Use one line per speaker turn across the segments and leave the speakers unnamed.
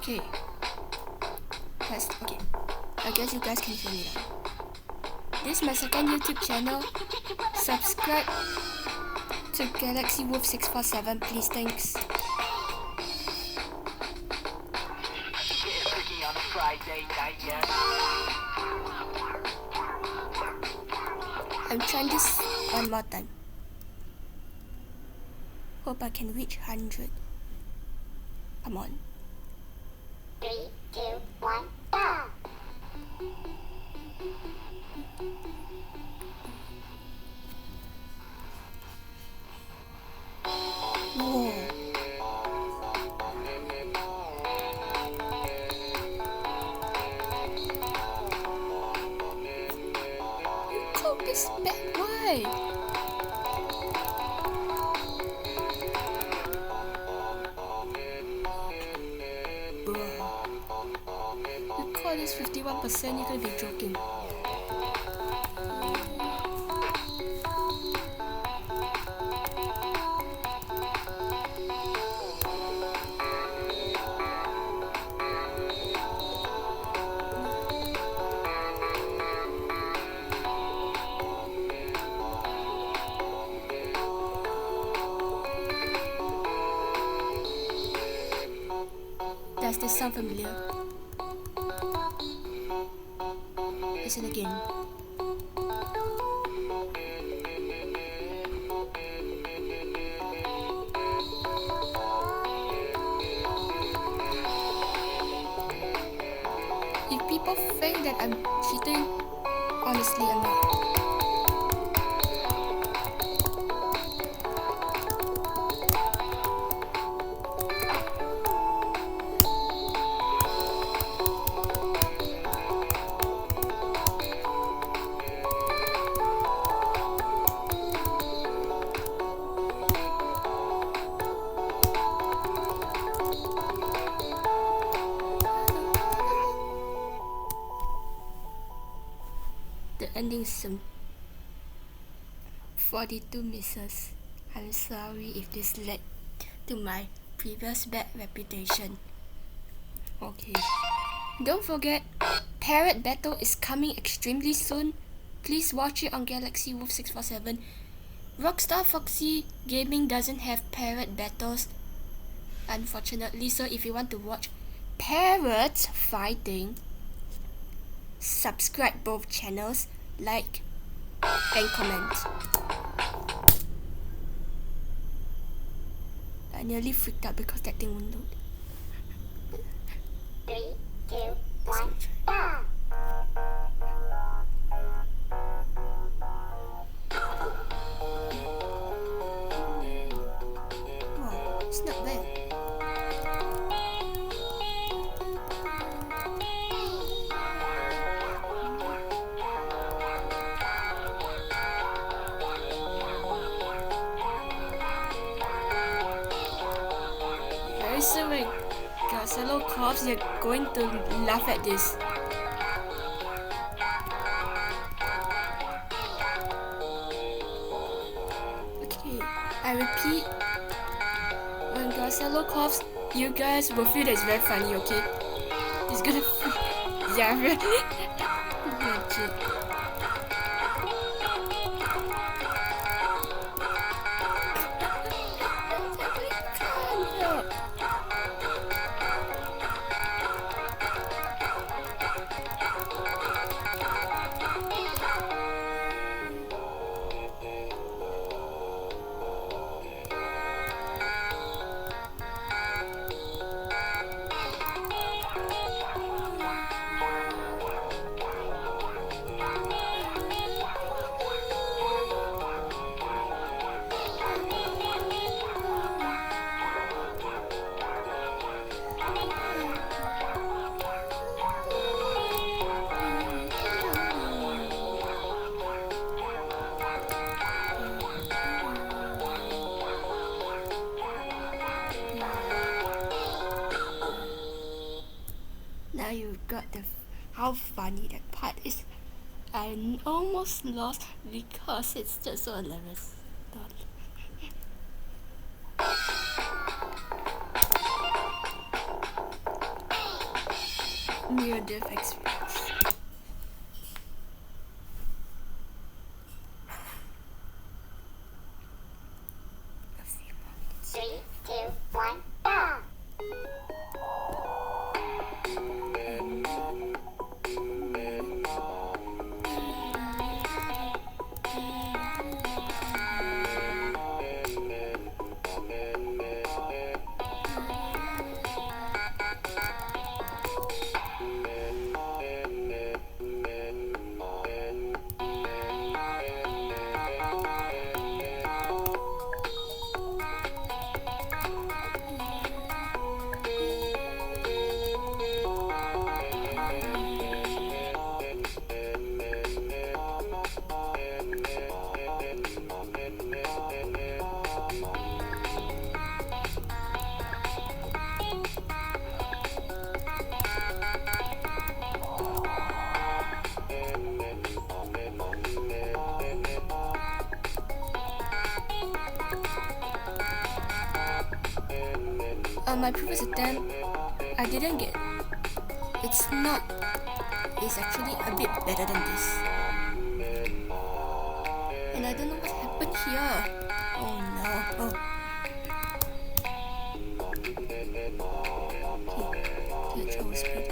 Okay. Test. Okay. I guess you guys can hear me now. This is my second YouTube channel. Subscribe to Galaxy Wolf 647, please. Thanks. I'm trying this one more time. Hope I can reach 100. Come on.
3, 2, 1, go!
Whoa. You called this bad. Why? Bro. You call this 51%, you're gonna be joking. Does this sound familiar? Listen again. If people think that I'm cheating, honestly I'm not. The ending is some 42 misses. I'm sorry if this led to my previous bad reputation. Okay. Don't forget, Parrot Battle is coming extremely soon. Please watch it on Galaxy Wolf 647. Rockstar Foxy Gaming doesn't have Parrot Battles, unfortunately, so if you want to watch parrots fighting, subscribe both channels, like and comment. I nearly freaked out because that thing won't load.
3, 2, 1, go!
Wow, it's not bad. Very soon when Garcello coughs, you're going to laugh at this. Okay, I repeat, when Garcello coughs, you guys will feel that it's very funny, okay? It's gonna feel... Yeah, really? Legit. Now you got the how funny that part is. I almost lost because it's just so hilarious. near-death experience. A few more minutes.
3, 2, 1, go!
On my previous attempt, I didn't get. It's not. It's actually a bit better than this. And I don't know what happened here. Oh no. Oh. Here, throw speed.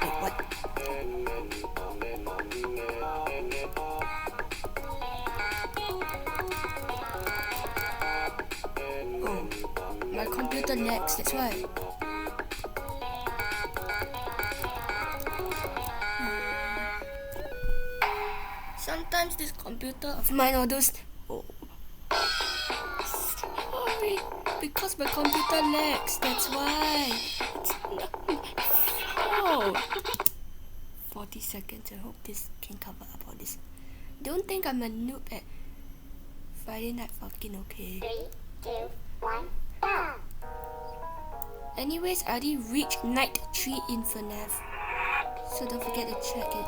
Wait, what? Oh, my computer lags, that's why. Sometimes this computer of mine or those. Oh. Sorry, because my computer lags, that's why. It's not my fault. 40 seconds, I hope this can cover up all this. Don't think I'm a noob at Friday Night Fucking, okay?
3, 2, 1, go!
Anyways, I already reached night 3 in FNF, so don't forget to check it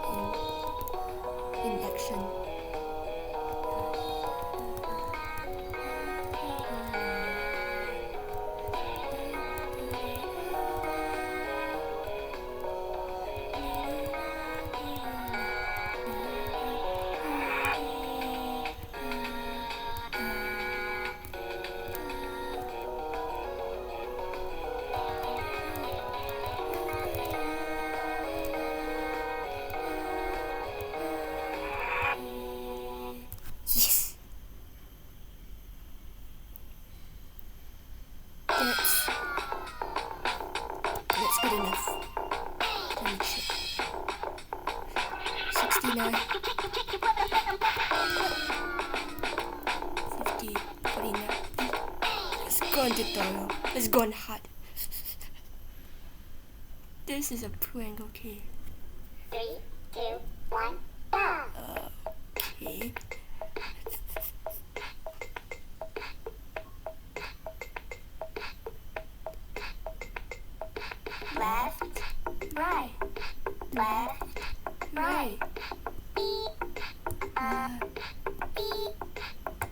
in action. Yes! That's good enough. Let me check. 69 50 49. Let's go on tutorial. Let's go on hard. This is a prank, okay?
3, 2, 1, go!
Okay.
Left, right, left,
Right.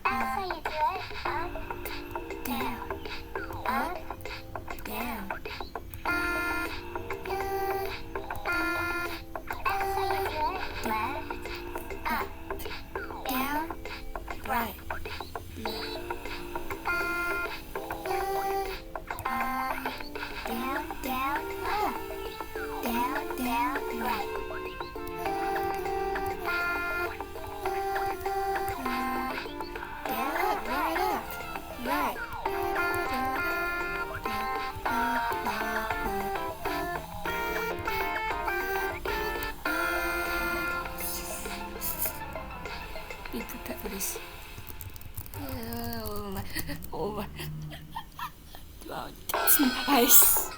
That's how you do it. Up,
Down.
up,
Down.
that's how you do it. Left, up,
Down. Right.
down, down, up, down, down, right.
Down, up, right up. Right. Be prepared for this. Oh my. Oh my. Wow, that's nice.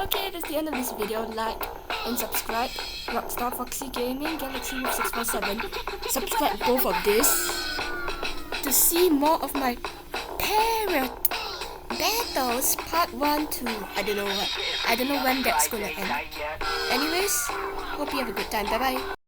Okay, that's the end of this video. Like and subscribe. Rockstar Foxy Gaming, Galaxy Wolf 647. Subscribe both of this to see more of my Parrot Battles Part 1, 2. I don't know when that's gonna end. Anyways, hope you have a good time. Bye bye.